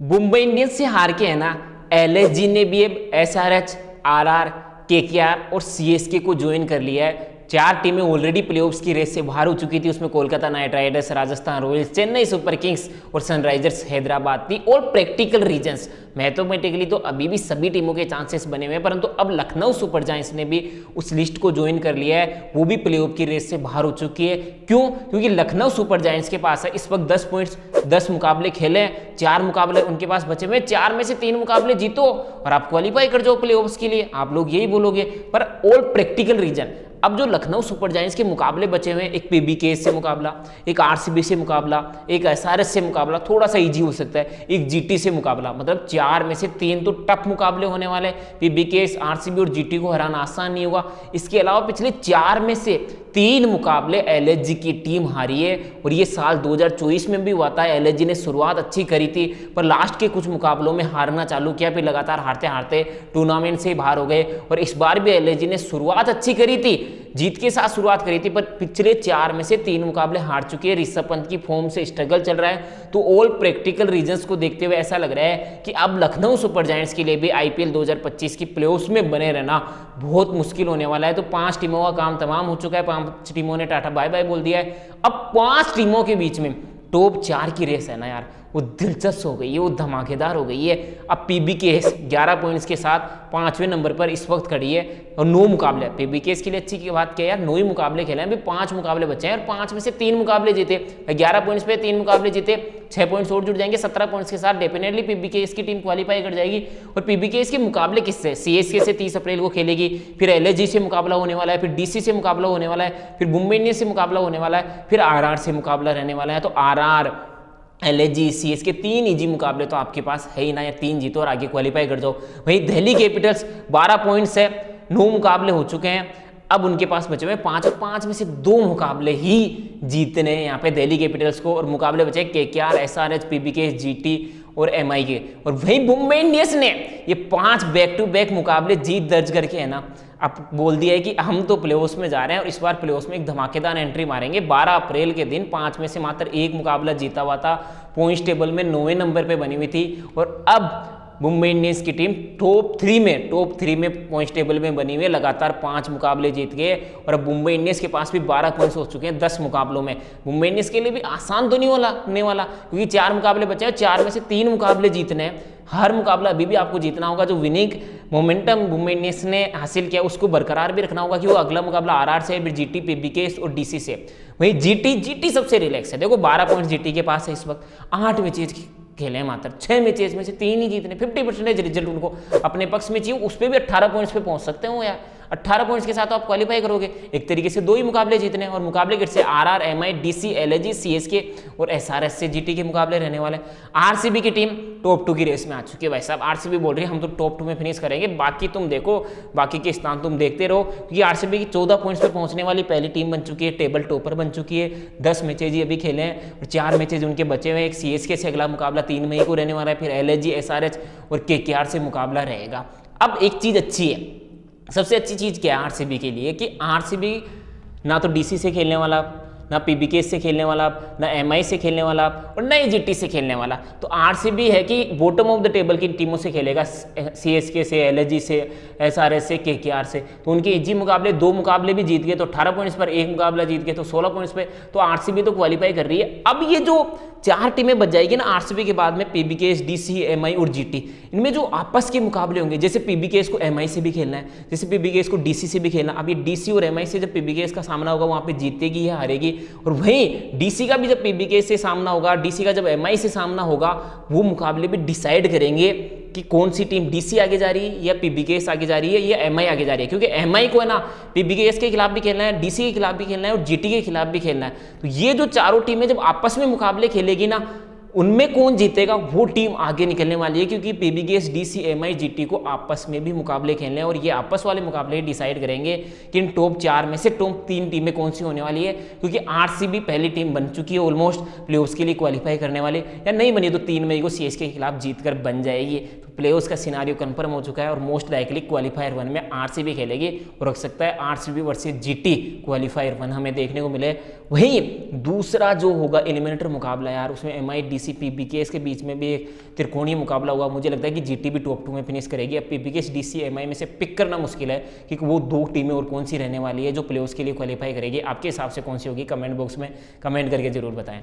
Mumbai Indians से हार के है ना, एलएसजी ने भी अब एसआरएच, आरआर, केकेआर और सीएसके को ज्वाइन कर लिया है। चार टीमें ऑलरेडी प्लेऑफ्स की रेस से बाहर हो चुकी थी। उसमें Kolkata night Riders, Rajasthan Royals, Chennai super Kings और सनराइजर्स हैदराबाद थी। और प्रैक्टिकल रीजंस मैथमेटिकली तो अभी भी सभी टीमों के चांसेस बने हुए हैं, परंतु अब लखनऊ सुपर जायंट्स ने भी उस लिस्ट को ज्वाइन कर लिया है। वो भी प्लेऑफ की रेस से बाहर हो चुकी है। क्यों? क्योंकि लखनऊ सुपर जायंट्स के पास है इस वक्त 10 पॉइंट्स, 10 मुकाबले खेले, 4 मुकाबले उनके पास बचे हुए, 4 में से 3 मुकाबले जीतो और आप क्वालिफाई कर जाओ प्लेऑफ्स के लिए। आप लोग यही बोलोगे, पर ऑल प्रैक्टिकल रीजन अब जो लखनऊ सुपर जायंट्स के मुकाबले बचे हुए हैं, एक पीबीकेएस से मुकाबला, एक आरसीबी से मुकाबला, एक एसआरएच से मुकाबला थोड़ा सा इजी हो सकता है, एक जीटी से मुकाबला, मतलब 4 में से 3 तो टफ मुकाबले होने वाले। पीबीकेएस, आरसीबी और जीटी को हराना आसान नहीं होगा। इसके अलावा पिछले 4 में से 3 मुकाबले एलएसजी की टीम हारी है और ये साल 2024 में भी हुआ था। एलएसजी ने शुरुआत अच्छी करी थी पर लास्ट के कुछ मुकाबलों में हारना चालू किया, फिर लगातार हारते हारते टूर्नामेंट से बाहर हो गए। और इस बार भी एलएसजी ने शुरुआत अच्छी करी थी, जीत के साथ शुरुआत करी थी, पर पिछले 4 में से 3 मुकाबले हार चुकी है। ऋषभ पंत की फॉर्म से स्ट्रगल चल रहा है। तो ऑल प्रैक्टिकल रीजंस को देखते हुए ऐसा लग रहा है कि अब लखनऊ सुपर जायंट्स के लिए भी आईपीएल 2025 की प्लेऑफ्स में बने रहना बहुत मुश्किल होने वाला है। तो 5 टीमों का काम तमाम हो चुका है, 5 टीमों ने टाटा बाय बाय बोल दिया है। अब 5 टीमों के बीच में टॉप 4 की रेस है ना यार, वो दिलचस्प हो गई है, वो धमाकेदार हो गई है। अब पीबीकेएस 11 पॉइंट्स के साथ 5वें नंबर पर इस वक्त खड़ी है और 9 मुकाबले। पीबीकेएस के लिए अच्छी की बात क्या है यार, 9 ही मुकाबले खेले हैं, अभी 5 मुकाबले बचे हैं और 5 में से 3 मुकाबले जीते। 11 पॉइंट्स पे 3 मुकाबले जीते, 6 पॉइंट्स और जुड़ जाएंगे, 17 पॉइंट्स के साथ डेफिनेटली पीबीकेएस की टीम क्वालिफाई कर जाएगी। और पीबीकेएस के मुकाबले किससे? सीएसके से 30 अप्रैल को खेलेगी, फिर एलएसजी से मुकाबला होने वाला है, फिर डीसी से मुकाबला होने वाला है, फिर मुंबई इंडियंस से मुकाबला होने वाला है, फिर आरआर से मुकाबला रहने वाला है। तो आरआर, एलएसजी, सीएसके 3 इजी मुकाबले तो आपके पास है ही ना, या 3 जीतो और आगे क्वालिफाई कर जाओ। वहीं दिल्ली कैपिटल्स 12 पॉइंट्स है, 9 मुकाबले हो चुके हैं, अब उनके पास बचे हुए 5 और 5 में से 2 मुकाबले ही जीतने हैं यहाँ पे दिल्ली कैपिटल्स को। और मुकाबले बचे केकेआर, एसआरएच, पीबीकेएस, जीटी और एमआई के। और वहीं मुंबई इंडियंस ने ये 5 बैक टू बैक मुकाबले जीत दर्ज करके है ना, अब बोल दिया है कि हम तो प्लेऑफ्स में जा रहे हैं और इस बार प्लेऑफ्स में एक धमाकेदार एंट्री मारेंगे। 12 अप्रैल के दिन 5 में से मात्र 1 मुकाबला जीता हुआ था, पॉइंट्स टेबल में 9वें नंबर पे बनी हुई थी। और अब मुंबई इंडियंस की टीम टॉप 3 में पॉइंट्स टेबल में बनी हुई है, लगातार 5 मुकाबले जीत गए। और अब मुंबई इंडियंस के पास भी 12 पॉइंट्स हो चुके हैं 10 मुकाबलों में। मुंबई इंडियंस के लिए भी आसान तो नहीं होने वाला, क्योंकि 4 मुकाबले बचे हैं, 4 में से 3 मुकाबले जीतने हैं। हर मुकाबला अभी भी आपको जीतना होगा। जो विनिंग मोमेंटम मुंबई इंडियंस ने हासिल किया उसको बरकरार भी रखना होगा कि वो अगला मुकाबला आरआर से, फिर जीटी, पीबीकेएस और डीसी से। वहीं जीटी सबसे रिलैक्स है। देखो 12 पॉइंट जीटी के पास है इस वक्त, 8 मैचेज खेले हैं मात्र, 6 मैचेज में से 3 ही जीतने, 50% रिजल्ट उनको अपने पक्ष में चाहिए। उस पर भी 18 पॉइंट्स पे पहुंच सकते हो यार। 18 पॉइंट्स के साथ आप क्वालिफाई करोगे। एक तरीके से 2 ही मुकाबले जीतने और मुकाबले किससे? RR, MI, DC, LSG, CSK और एसआरएच से जीटी के मुकाबले रहने वाले। आरसीबी की टीम टॉप 2 की रेस में आ चुकी है भाई साहब। आरसीबी बोल रही है हम तो टॉप 2 में फिनिश करेंगे, बाकी तुम देखो, बाकी के स्थान तुम देखते रहो। क्योंकि आरसीबी की 14 पॉइंट्स पर पहुंचने वाली पहली टीम बन चुकी है, टेबल टॉपर बन चुकी है। 10 मैचेज ही अभी खेले हैं और 4 मैचेज उनके बचे हुए हैं। एक सीएसके से अगला मुकाबला 3 मई को रहने वाला है, फिर एलएसजी, एसआरएच और केकेआर से मुकाबला रहेगा। अब एक चीज अच्छी है, सबसे अच्छी चीज क्या है आरसीबी के लिए, कि आरसीबी ना तो डीसी से खेलने वाला, ना पीबीकेएस से खेलने वाला, ना एमआई से खेलने वाला और ना ही जीटी से खेलने वाला। तो आरसीबी है कि बॉटम ऑफ द टेबल की टीमों से खेलेगा, सीएसके से, एलएसजी से, एसआरएच से, केकेआर से। तो उनके इजी मुकाबले 2 मुकाबले भी जीत गए तो 18 पॉइंट्स पर, 1 मुकाबला जीत गए तो 16 पॉइंट्स पे। तो आरसीबी तो क्वालिफाई कर रही है। अब ये जो 4 टीमें बच जाएगी ना आरसीबी के बाद में, पीबीकेएस, डीसी, एमआई और जीटी, इनमें जो आपस के मुकाबले होंगे, जैसे पीबीकेएस को एमआई से भी खेलना है, जैसे पीबीकेएस को डीसी से भी खेलना। अब ये डीसी और एमआई से जब पीबीकेएस का सामना होगा वहां पे जीतेगी या हारेगी। और वहीं डीसी का भी जब पीबीकेएस से सामना होगा, डीसी का जब एमआई से सामना होगा, वो मुकाबले भी डिसाइड करेंगे कि कौन सी टीम, डीसी आगे जा रही है या पीबीकेएस आगे जा रही है या एमआई आगे जा रही है। क्योंकि एमआई को है ना पीबीकेएस के खिलाफ भी खेलना है, डीसी के खिलाफ भी खेलना है और जीटी के खिलाफ भी खेलना है। तो ये जो चारों टीमें जब आपस में मुकाबले खेलेगी ना, उनमें कौन जीतेगा वो टीम आगे निकलने वाली है। क्योंकि पीबीकेएस, डीसी, एमआई, जीटी को आपस में भी मुकाबले खेलने हैं और ये आपस वाले मुकाबले डिसाइड करेंगे कि इन टॉप 4 में से टॉप 3 टीमें कौन सी होने वाली है। क्योंकि आरसीबी पहली टीम बन चुकी है ऑलमोस्ट प्लेऑफ्स के लिए क्वालिफाई करने वाली, या नहीं बनी तो 3 मई को सीएसके के खिलाफ जीतकर बन जाएगी। तो प्लेऑफ्स का सिनारियो कंफर्म हो चुका है और मोस्ट लाइकली क्वालिफायर 1 में आरसीबी खेलेगी और रख सकता है आरसीबी वर्सेस जीटी क्वालिफायर 1 हमें देखने को मिले। वहीं दूसरा जो होगा एलिमिनेटर मुकाबला यार, उसमें MI DC PBK के बीच में भी एक त्रिकोणीय मुकाबला होगा। मुझे लगता है कि GT भी टॉप 2 में फिनिश करेगी। अब PBK DC MI में से पिक करना मुश्किल है कि वो 2 टीमें और कौन सी रहने वाली है जो प्लेऑफ्स के लिए क्वालिफाई करेगी। आपके हिसाब से कौन सी होगी? कमेंट बॉक्स में कमेंट करके जरूर बताएं।